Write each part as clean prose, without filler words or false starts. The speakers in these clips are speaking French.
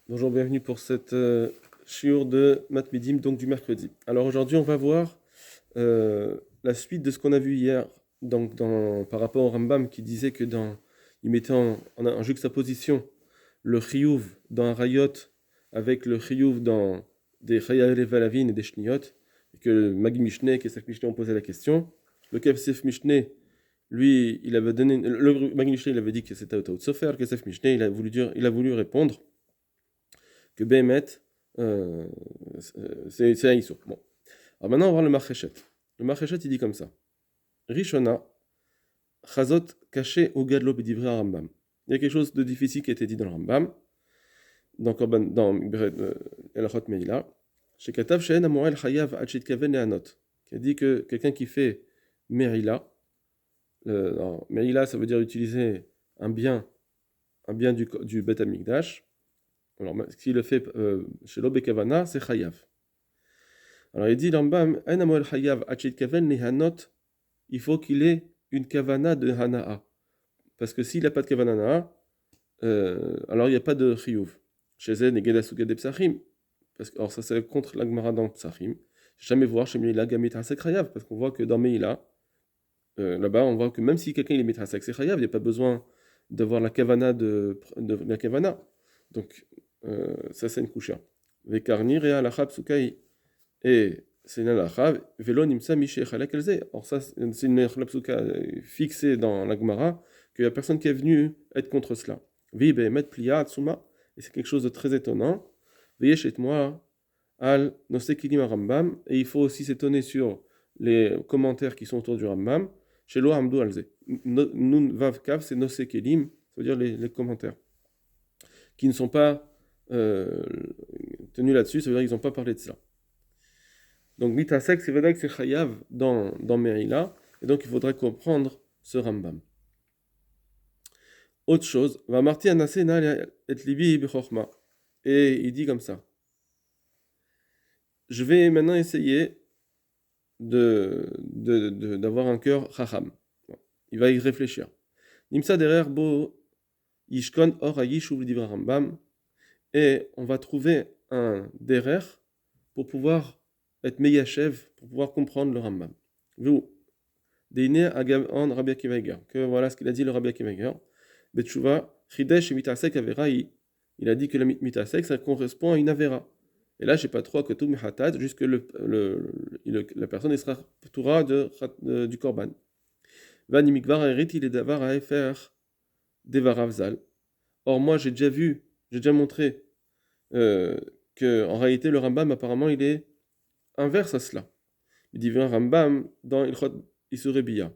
Bonjour, bienvenue pour cette shiur de Matmidim, donc du mercredi. Alors aujourd'hui, on va voir la suite de ce qu'on a vu hier, donc par rapport au Rambam qui disait que il mettait en juxtaposition le chiyuv dans un rayot avec le chiyuv dans des chayal valavin et des shniyot, et que le Magi Mishneh et Kesef Mishneh ont posé la question. Le Kesef Mishneh, lui, il avait donné, le Magi Mishneh, il avait dit que c'était Taout Sofer. Le Kesef Mishneh, il a voulu répondre que Behemet, c'est un Issour. Bon. Alors maintenant, on va voir le Marcheshet. Le Marcheshet, il dit comme ça. Rishona, Chazot caché au Gadlo B'divrei Rambam. Il y a quelque chose de difficile qui a été dit dans le Rambam, dans Elachot Meila, chez Katav She'en Amoel Chayav Achit Kaven Le'anot, qui a dit que quelqu'un qui fait Merila, Merila, ça veut dire utiliser un bien du Bet Amikdash. Alors, s'il le fait chez l'Obekavana, c'est Chayav. Alors, il dit Rambam, Chayav Achit Kaven Lehanot, il faut qu'il ait une Kavana de Hana'a. Parce que s'il n'a pas de Kavana alors il n'y a pas de Chiyuv. Chez Zen et Gedasuga de Psachim. Alors, ça, c'est contre l'Agmara dans Psachim. Jamais voir chez Meila Gamit Hasek Chayav. Parce qu'on voit que dans Meila, là-bas, on voit que même si quelqu'un est mit Hasek Chayav, il n'y a pas besoin d'avoir la Kavana de la Kavana. Donc, ça c'est une coucha. Vekarni rea lachab sukai. Et c'est une lachab, velo nimsa miché chalek elze. Or, ça, c'est une lachab suka fixée dans la Gemara, qu'il n'y a personne qui est venu être contre cela. Vibe met plia atsuma. Et c'est quelque chose de très étonnant. Veyesh et moi al nosekilim Rambam. Et il faut aussi s'étonner sur les commentaires qui sont autour du Rambam. Chez lo hamdu alze. Nun vav kav, c'est nosekilim, ça veut dire les commentaires qui ne sont pas tenus là-dessus, ça veut dire qu'ils n'ont pas parlé de cela. Donc, mitasek, c'est vrai que c'est chayav dans Merila, et donc il faudrait comprendre ce Rambam. Autre chose, va marti anasena et libi bechorma. Et il dit comme ça. Je vais maintenant essayer d'avoir un cœur chacham. Il va y réfléchir. Nimsa derrière bo yishkon or ayishuv l'divra Rambam. Et on va trouver un derer pour pouvoir être meyachev, pour pouvoir comprendre le Rambam. Vous, Deine Agaon Rabbi Akiva Eiger, que voilà ce qu'il a dit le Rabbi Akiva Eiger. Betchouva, Chidesh et Mitasek Avera, il a dit que le Mitasek, ça correspond à une Avera. Et là, je sais pas trop, que tout Mihatat, jusque la personne il sera Torah du Korban. Van Mikvar Erit, il est d'avar à faire Devaravzal. Or, moi, j'ai déjà montré que en réalité le Rambam apparemment il est inverse à cela. Il dit un Rambam dans Ilchot Isurebiya,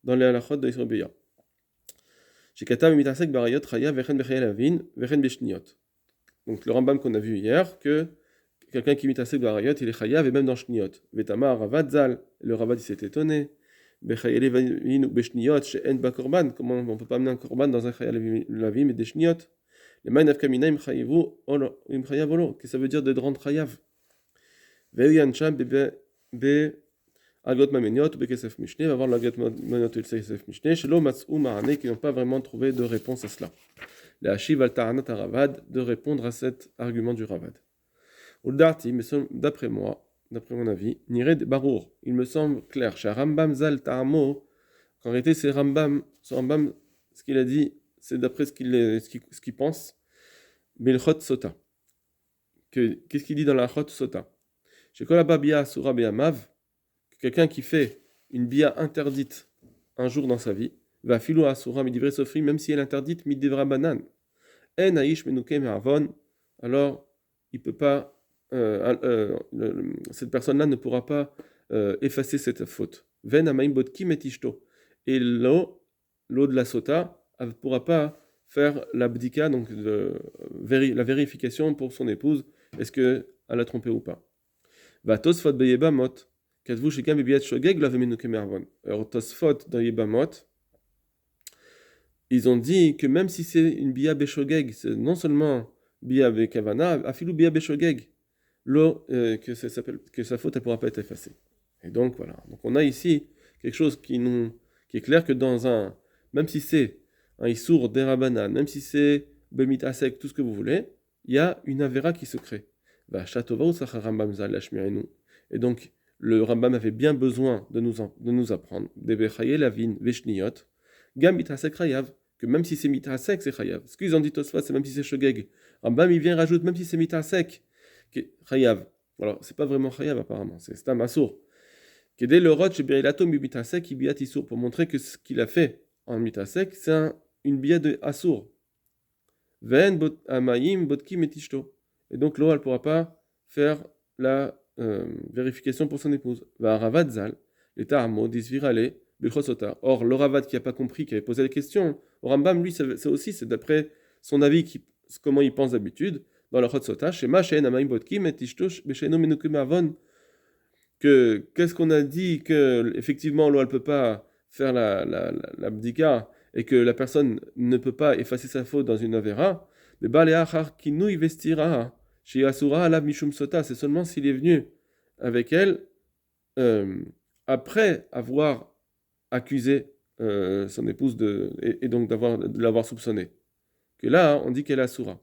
dans les halachot de Isurebiya. Chez Katam mitasek barayot chaya vechen bechayel avin vechen beshniot. Donc le Rambam qu'on a vu hier que quelqu'un qui mitasek barayot il est chayav et même dans shniot. Vetama ravad zal, le ravad il s'est étonné. Bechayel avin ou beshniot chez en ba korban, comment on peut pas amener un korban dans un chayel avin et des shniot. Les maïnaf kamina im chayav olo, que ça veut dire de rendre chayav. Ve'yan sham be agot mameniot ou bekesef mishne, va voir l'agot mameniot ou bekesef mishne, shelo matzou ma'ane, qui n'ont pas vraiment trouvé de réponse à cela. La hashiv al ta'anat aravad, de répondre à cet argument du Ravad. Ou darti, mais d'après moi, d'après mon avis, nired barour, il me semble clair, chez Rambam zal ta'amo, qu'en réalité c'est Rambam, ce qu'il a dit, c'est d'après ce qu'il pense, Bilchot Sota. Qu'est-ce qu'il dit dans la Chot Sota? Chez Kolaba Bia Sura Beamav, quelqu'un qui fait une Bia interdite un jour dans sa vie, va filou Asura Midivre Sofri, même si elle est interdite, Midivra Banan. En Aish Menuke Me'avon, alors il peut pas, cette personne-là ne pourra pas effacer cette faute. Ven Amaim Bodki Metishto. Et l'eau de la Sota, elle ne pourra pas faire l'abdika, donc la vérification pour son épouse, est-ce qu'elle a trompé ou pas. Va Tosfot Beyebamot, Kadvu Shekam Bebiat Shogeg, la Vemenu Kemervon. Alors Tosfot dans Yebamot, ils ont dit que même si c'est une Bia Beshogeg, c'est non seulement Bia Bekavana, Afilou Bia Beshogeg, l'eau, que sa faute ne pourra pas être effacée. Et donc voilà. Donc on a ici quelque chose qui est clair que même si c'est un Issour Derabanan, même si c'est Bemit Asek, tout ce que vous voulez, il y a une avera qui se crée. Et donc, le Rambam avait bien besoin de nous apprendre que même si c'est mitasek, c'est chayav. Ce qu'ils ont dit Tosfot, c'est même si c'est shogeg. Rambam, il vient rajoute même si c'est mitasek, chayav. Alors, c'est pas vraiment chayav apparemment, c'est stam assour. Kedé le rot chez Berilato mitasek, ibiat issour, pour montrer que ce qu'il a fait en mitasek, c'est une biat de assour. Ven amayim botkim et tishto. Et donc l'eau, elle ne pourra pas faire la vérification pour son épouse. Va ravad zal, l'état armo, disvirale, bechosota. Or, le ravad qui n'a pas compris, qui avait posé la question, au Rambam, lui, c'est aussi, c'est d'après son avis, comment il pense d'habitude, dans le chotsota, chez Machen amayim botkim et tishto, besheno menukum avon, que qu'est-ce qu'on a dit que effectivement l'eau, elle ne peut pas faire la bdika, et que la personne ne peut pas effacer sa faute dans une avera, mais baléachar kinui vestira chez Asura ala mishum sota, c'est seulement s'il est venu avec elle après avoir accusé son épouse et donc de l'avoir soupçonné. Que là, on dit qu'elle est Asura.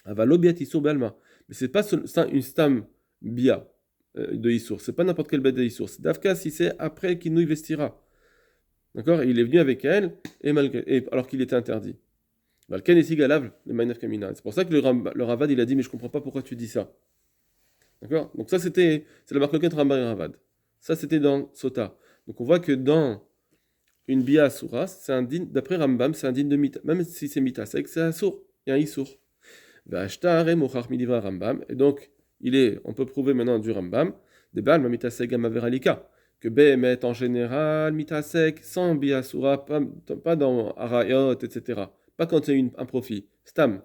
Avalo biat isur belma, mais c'est pas ça une stam bia de isur, c'est pas n'importe quel bête de isur, c'est d'Afka si c'est après kinui vestira. D'accord. Il est venu avec elle, alors qu'il était interdit. C'est pour ça que le Ravad, il a dit, mais je ne comprends pas pourquoi tu dis ça. D'accord. Donc ça, c'est la marque Rambam et Ravad. Ça, c'était dans Sota. Donc on voit que dans une Bia Asura, c'est un din, d'après Rambam, c'est un din de Mita. Même si c'est Mita, c'est que c'est Asur. Il y a un Isur. Et donc, on peut prouver maintenant du Rambam, de Baal Mamita Segam Averalika, que Behemet en général, Mitasek, sans Biasura, pas dans Arayot, etc. Pas quand c'est un profit. Stam.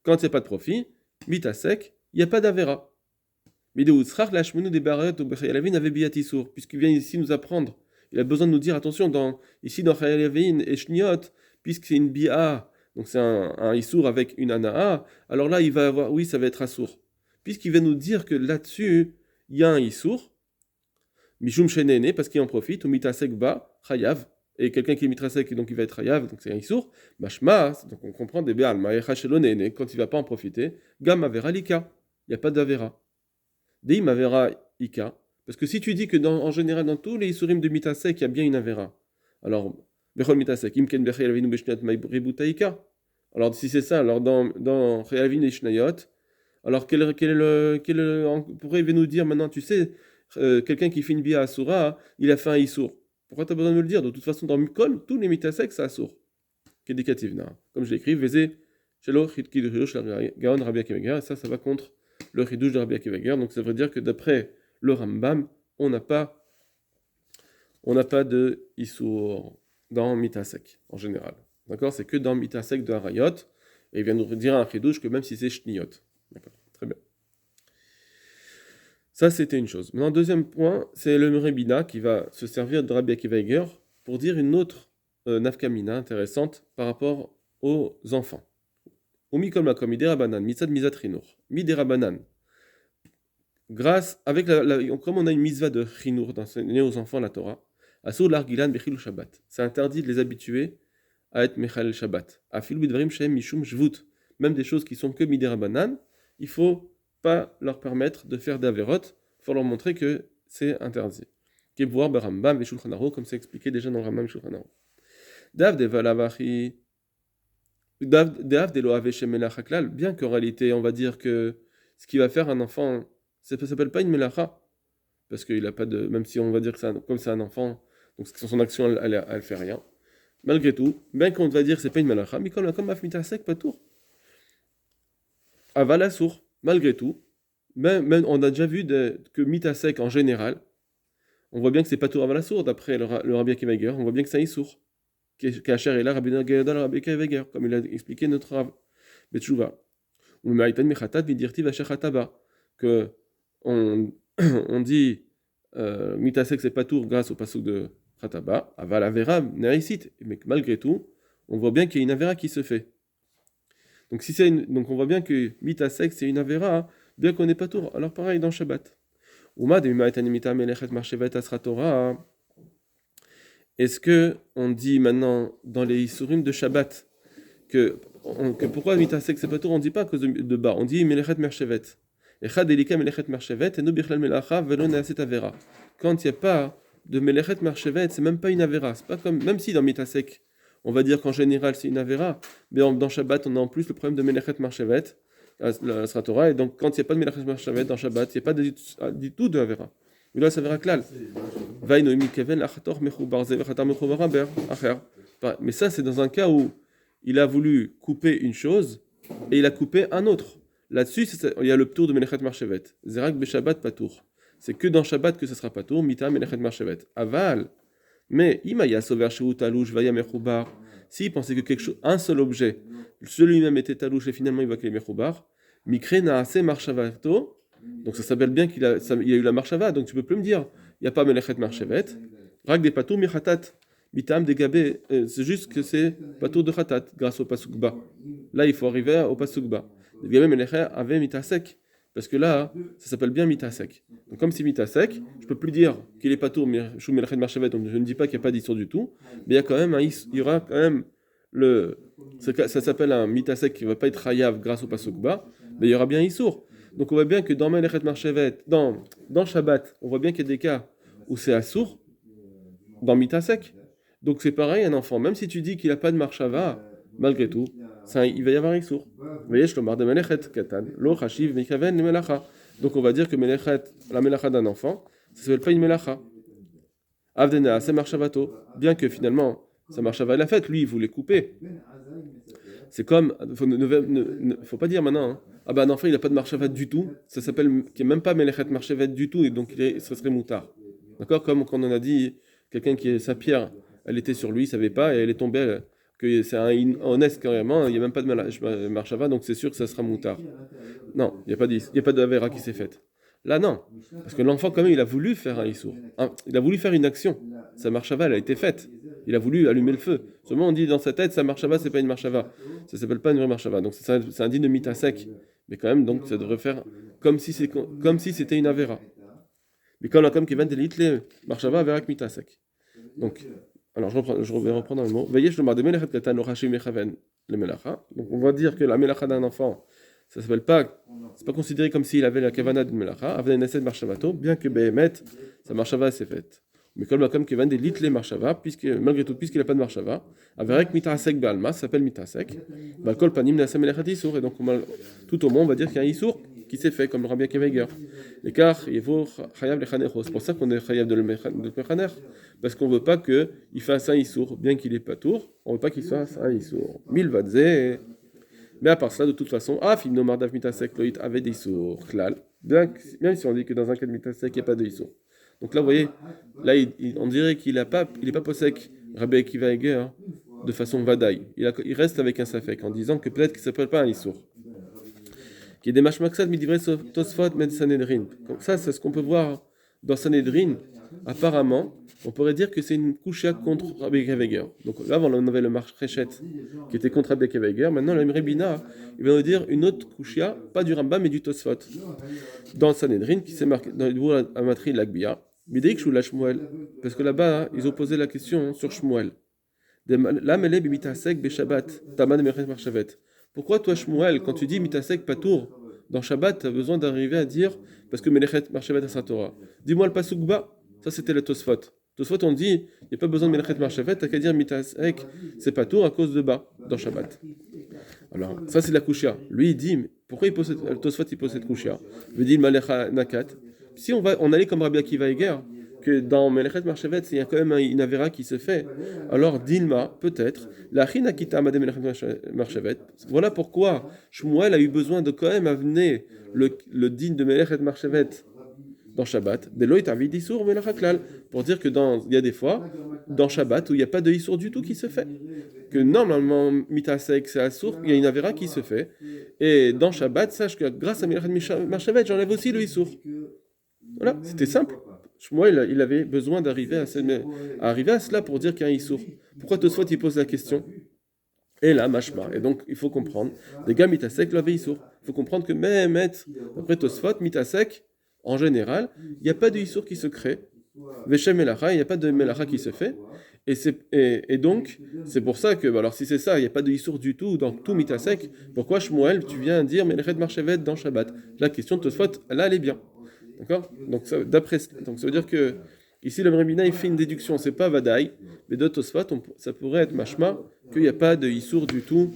Quand il n'y a pas de profit, Mitasek, il n'y a pas d'Avera. Puisqu'il vient ici nous apprendre. Il a besoin de nous dire, attention, ici dans Chayalavin et Shniot, puisque c'est une Bia, donc c'est un Issour avec une Anaa, alors là il va avoir, oui, ça va être Assour. Puisqu'il va nous dire que là-dessus, il y a un Issour, Mishum Shenene, parce qu'il en profite, ou Mitasek Ba, Chayav, et quelqu'un qui est Mitrasek, donc il va être Chayav, donc c'est un Issour, Mashma, donc on comprend des Be'al, Ma'echa Shelonene, quand il ne va pas en profiter, Gam Avera Lika, il n'y a pas d'Avera. Deim Avera Ika, parce que si tu dis que en général, dans tous les Isurim de Mitasek, il y a bien une Avera, alors, Bechol Mitasek, Imken Bechel Avinu Beshniat Ma'ibrebuta Ika, alors si c'est ça, alors dans Réalvin et Shnayot, alors pourquoi il veut nous dire maintenant, tu sais, quelqu'un qui fait une bia asura, il a fait un issour. Pourquoi tu as besoin de me le dire? De toute façon, dans Mikol, tous les mitasek, c'est assour. Comme je l'écris, Vezé, Shelo, Chidkidush, Gaon, Rabbi Akiva, ça va contre le Chidouche de Rabbi Akiva. Donc ça veut dire que d'après le Rambam, on n'a pas de issour dans mitasek, en général. D'accord? C'est que dans mitasek de Harayot, et il vient nous dire un Chidouche que même si c'est Shniot. D'accord, très bien. Ça, c'était une chose. Maintenant, deuxième point, c'est le Rebina qui va se servir de Rabbi Akiva Eiger pour dire une autre nafkamina intéressante par rapport aux enfants. Umi kol makom, midera banan, mitzad mizat chinour. Midera banan. Grâce, comme on a une mitzvah de chinour d'enseigner aux enfants la Torah, asur l'argilan bechil Shabbat. C'est interdit de les habituer à être mechal Shabbat. Afil bidvarim shem mishum shvut. Même des choses qui sont que midera banan, il faut pas leur permettre de faire d'averot, il faut leur montrer que c'est interdit. Kebouar barambam veshulchan aruch, comme c'est expliqué déjà dans le Rambam Shulchan Aruch. Dav de valavachi, dav de loave shemelach haklal, bien qu'en réalité on va dire que ce qui va faire un enfant, ça ne s'appelle pas une melacha, parce qu'il a pas de, même si on va dire que comme c'est un enfant, donc son action elle fait rien. Malgré tout, bien qu'on va dire que c'est pas une melacha, mais comme afmitasek patour. Aval assour. Malgré tout, même on a déjà vu que mitasek en général, on voit bien que c'est pas tout aval assour d'après le Rabbi Akiva Eiger, on voit bien que c'est un issour. Kacher est là, Rabbi Akiva Eiger, comme il a expliqué notre Rav. Betchouva. Ou ma'iten mechatat vidirti vachachataba. Que on dit mitasek c'est pas tout grâce au pasuk de Chataba, aval avera ne'isit, mais malgré tout, on voit bien qu'il y a une avera qui se fait. Donc, donc on voit bien que mitasek c'est une avera, bien qu'on n'est pas tour. Alors pareil dans Shabbat. Est-ce que on dit maintenant dans les Isurim de Shabbat que que pourquoi mitasek c'est pas tour, on dit pas à cause de bas, on dit melechet merchevet. Echad elika melechet merchevet, et nous bichlal melacha velo neaset avera. Quand il n'y a pas de melechet merchevet, c'est même pas une avera. C'est pas comme, même si dans mitasek, on va dire qu'en général c'est une avera, mais dans Shabbat on a en plus le problème de melechet merchevet, la Torah, et donc quand il n'y a pas de melechet merchevet dans Shabbat, il n'y a pas du tout de avera. Mais là ça verra klal. Mais ça c'est dans un cas où il a voulu couper une chose et il a coupé un autre. Là-dessus, il y a le ptour de Melechet Marchevet. Zerak Beshabbat Patour. C'est que dans Shabbat que ce sera Patour, Mita Melechet Marchevet. Aval. Mais Imaya Sover Sheu Talouch Vaya Mechoubar. S'il pensait que quelque chose, un seul objet, celui-même était Talouch et finalement il va qu'il est Mechoubar, Mikre Naase Marchavato. Donc ça s'appelle bien qu'il a eu la Marchava. Donc tu peux plus me dire, il n'y a pas Melechet Marchevet. Rak des Patour Michatat. Bitam de Gabé, c'est juste que c'est Patour de Khatat, grâce au Pasukba. Là, il faut arriver au Pasukba. De Gabé Melecher avait Mitasek, parce que là, ça s'appelle bien Mitasek. Donc, comme c'est Mitasek, je ne peux plus dire qu'il est Patour, Shou Melechet Marchevet, donc je ne dis pas qu'il n'y a pas d'issur du tout, mais il y a quand même il y aura quand même ça s'appelle un Mitasek qui ne va pas être Hayav grâce au Pasukba, mais il y aura bien Issour. Donc, on voit bien que dans Melechet Marchevet, dans Shabbat, on voit bien qu'il y a des cas où c'est Assour, dans Mitasek. Donc c'est pareil, un enfant, même si tu dis qu'il n'a pas de marchava, malgré tout, il va y avoir un issour. Donc on va dire que la melacha d'un enfant, ça ne s'appelle pas une melacha. Avdena, c'est marchavato. Bien que finalement, sa marchava est la fête, lui il voulait couper. C'est comme, faut pas dire maintenant, hein. Ah ben un enfant il n'a pas de marchava du tout, ça s'appelle, qui n'est même pas melechet marchevet du tout, et donc ce serait moutard. D'accord? Comme quand on a dit, quelqu'un qui est sa pierre, elle était sur lui, il ne savait pas, et elle est tombée, que c'est un honnête carrément, il n'y a même pas de marchava, donc c'est sûr que ça sera moutard. Non, il n'y a pas de avera qui s'est faite. Là, non, parce que l'enfant, quand même, il a voulu faire un issour. Il a voulu faire une action. Sa marchava, elle a été faite. Il a voulu allumer le feu. Seulement, on dit dans sa tête, sa marchava, c'est pas une marchava. Ça s'appelle pas une vraie marchava. Donc, c'est un digne de mitasek. Mais quand même, donc, ça devrait faire comme si c'était une avera. Mais quand on a comme Kevin Delitle, marchava, avera mitasek. Donc, alors je vais reprendre un mot. Veillez, je demande de melechet katan l'orashi mechaven le melacha. Donc, on va dire que la melacha d'un enfant, ça s'appelle pas, c'est pas considéré comme s'il avait la kavana de melacha, avait une essai de marchavato, bien que behemet, sa marchava s'est faite. Mais comme Kevin des litle marchava, malgré tout, puisqu'il n'a pas de marchava, avec mitasek be'alma, ça s'appelle mitasek, balkol panim nasa melechat isur, et donc tout au moins on va dire qu'il y a un isur qui s'est fait, comme le Rabbi Akiva. L'écart, il faut chayav lechanecho. C'est pour ça qu'on est chayav de le mechaner, parce qu'on ne veut pas qu'il fasse un isur, bien qu'il est pas tour, on ne veut pas qu'il fasse un isur. Milvadze. Mais à part ça, de toute façon, film nomardav mitasek loït avait des isur, klal. Même si on dit que dans un cas de mitasek, il n'y a pas de isur. Donc là, vous voyez, là, on dirait qu'il n'est pas posek, Rabbi Akiva Eger, de façon vadaï. Il reste avec un safek, en disant que peut-être qu'il ne s'appelle pas un isur. Qui est des mashmaksad midivre tosfot med Sanhedrin. Donc ça, c'est ce qu'on peut voir dans Sanhedrin. Apparemment, on pourrait dire que c'est une kushia contre Rabbi Akiva. Donc là, on avait le marchrechet qui était contre Rabbi Akiva. Maintenant, le Rebina, il va nous dire une autre kushia, pas du Rambam, mais du Tosfot. Dans Sanhedrin, qui s'est marqué dans le Dvour Amatri l'Agbia, Bideik Shula Shmuel. Parce que là-bas, ils ont posé la question sur Shmuel. Lamele bimitasek beshabbat, tamad mechet marchavet. Pourquoi toi, Shmuel, quand tu dis mitasek patour, dans Shabbat, tu as besoin d'arriver à dire, parce que melechet marchavet à sa Torah. Dis-moi le pasuk bas, ça c'était le Tosfot. Tosfot, on dit, il n'y a pas besoin de melechet marchavet, tu n'as qu'à dire mitasek, c'est patour à cause de bas, dans Shabbat. Alors, ça c'est la kushia. Lui, il dit, pourquoi il pose le Tosfot, il pose cette kushia? Il dit, malecha nakat. Si on allait comme Rabbi Akiva Eger, que dans Melechet Marchevet, il y a quand même une avera qui se fait, alors Dilma, peut-être, la China Kita Amade Melechet Marchevet, voilà pourquoi Shmuel a eu besoin de quand même amener le din de Melechet Marchevet dans Shabbat, Deloit Avid Issour Melachaklal, pour dire que il y a des fois, dans Shabbat, où il n'y a pas de Issour du tout qui se fait. Que normalement, Mitasek, c'est Assour, il y a une avera qui se fait, et dans Shabbat, sache que grâce à Melechet Marchevet, j'enlève aussi le Issour. Voilà, c'était simple. Shmuel, il avait besoin d'arriver à cela pour dire qu'il y a un issour. Pourquoi Tosfot il pose la question? Et là, mashma. Et donc, il faut comprendre. Les gars, mitasek, l'avait issour. Il faut comprendre que même après Tosfot, mitasek, en général, il n'y a pas de issour qui se crée. Veshem melacha, il n'y a pas de melacha qui se fait. Et donc, c'est pour ça que, alors si c'est ça, il n'y a pas de issour du tout dans tout mitasek, pourquoi Shmuel, tu viens dire Melechet Marchevet dans Shabbat? La question de Tosfot, là, elle est bien. D'accord? Donc, donc, ça veut dire que, ici, le Mrebina, il fait une déduction, c'est pas Vadaï, mais de Tosfot, ça pourrait être Mashma, qu'il n'y a pas de issour du tout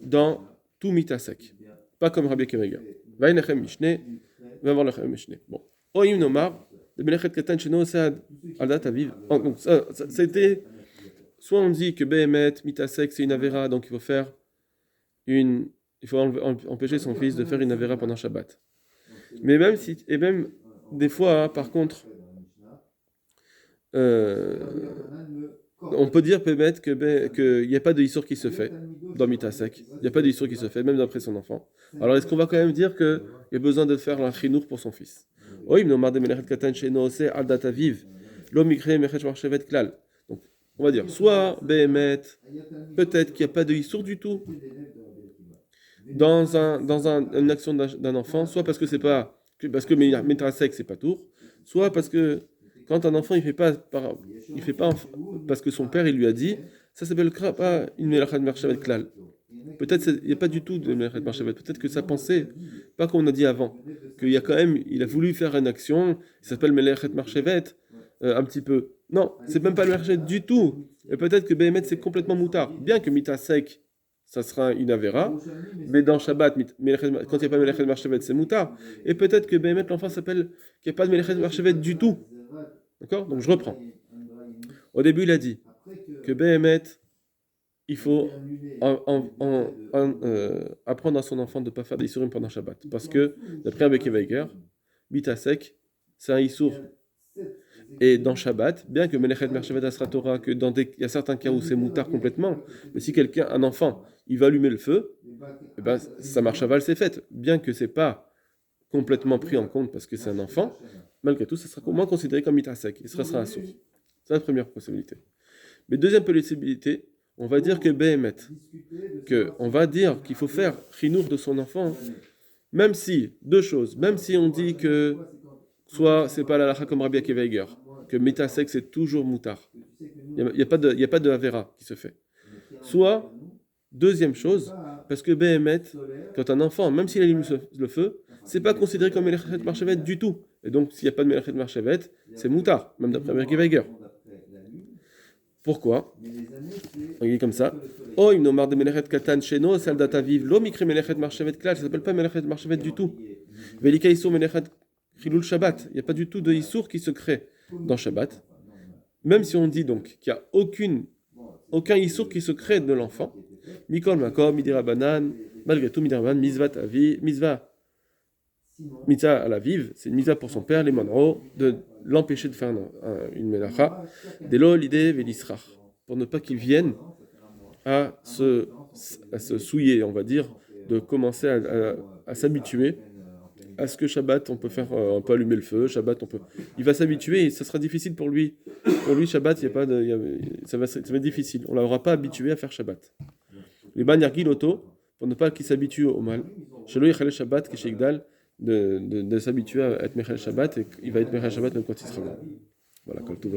dans tout mitasek. Pas comme Rabbi Kemega. Vaïnechem Mishne, va voir le Mishne. Bon. Oim Nomar, de Melechet Katan Sheno, c'est Aldat Aviv. Donc, c'était. Soit on dit que Behemet, Mitasek, c'est une Avera, donc il faut empêcher son fils de faire une Avera pendant Shabbat. Mais même si, et même des fois, hein, par contre, on peut dire Behemet qu'il n'y a pas de Issour qui se fait dans Mitasek. Il n'y a pas de Issour qui se fait, même d'après son enfant. Alors est-ce qu'on va quand même dire qu'il y a besoin de faire un chinour pour son fils? Oui, mais on va dire, soit Behemet, peut-être qu'il n'y a pas de Issour du tout dans une action d'un enfant, soit parce que Mitasek c'est pas tour, soit parce que quand un enfant il fait pas parce que son père il lui a dit, ça s'appelle pas une Melachat Marchevet Klal. Peut-être il n'y a pas du tout de Melachat Marchevet, peut-être que sa pensée, pas comme on a dit avant, qu'il y a quand même, il a voulu faire une action, ça s'appelle Melachat Marchevet, un petit peu. Non, c'est même pas le Melachat du tout. Et peut-être que Behemet c'est complètement moutard. Bien que Mitasek, ça sera une Avera, mais dans Shabbat, quand il n'y a pas Melechet Marchevet, c'est moutard. Et peut-être que Behemet, l'enfant s'appelle qu'il n'y a pas de Melechet Marchevet du tout. D'accord? Donc je reprends. Au début, il a dit que Behemet, il faut apprendre à son enfant de ne pas faire des Isurim pendant Shabbat. Parce que, d'après Rabbi Weiger, Mitasek, c'est un Isur. Et dans Shabbat, bien que Melechet Marchevet Asra Torah, il y a certains cas où c'est moutard complètement, mais si un enfant, il va allumer le feu, eh ben, sa marche aval c'est faite. Bien que c'est pas complètement pris en compte parce que c'est un enfant, malgré tout, ça sera au moins considéré comme mitasek, et ce sera un sourd. C'est la première possibilité. Mais deuxième possibilité, on va dire que Behemet, on va dire qu'il faut faire chinour de son enfant, même si, deux choses, même si on dit que soit c'est pas la lacha comme Rabbi Akiva, que mitasek c'est toujours moutard. Il n'y a pas de Avera qui se fait. Soit, deuxième chose, parce que Behemet, quand un enfant, même s'il allume le feu, c'est pas considéré comme Melechet Marchevet du tout. Et donc, s'il n'y a pas de Melechet Marchevet, c'est moutard, même d'après Rabbi Weiger. Pourquoi? On dit comme ça. Oh, il nomar de Melechet Katan Sheno, celle d'Ataviv, lo mikre Melechet Marchevet Klal, ça s'appelle pas Melechet Marchevet du tout. Velika Issour Melechet Chilul Shabbat. Il n'y a pas du tout de Issour qui se crée dans Shabbat. Même si on dit donc qu'il n'y a aucun Issour qui se crée de l'enfant, Mikol Makom, Midira Banan, malgré tout, Midira Banan, Mitzvah à la vive, c'est une mitzvah pour son père, les manro, de l'empêcher de faire une melacha, d'élo l'idée vélisrach, pour ne pas qu'il vienne à se souiller, on va dire, de commencer à s'habituer à ce que Shabbat, on peut faire, on peut allumer le feu, Shabbat, il va s'habituer et ça sera difficile pour lui. Pour lui, Shabbat, ça va être difficile. On ne l'aura pas habitué à faire Shabbat. Les banyargil auto, pour ne pas qu'il s'habitue au mal. Chez lui, il Shabbat, qui Igdal, de s'habituer à être Mechel Shabbat, et il va être Mechel Shabbat même quand il sera grand. Voilà, comme tout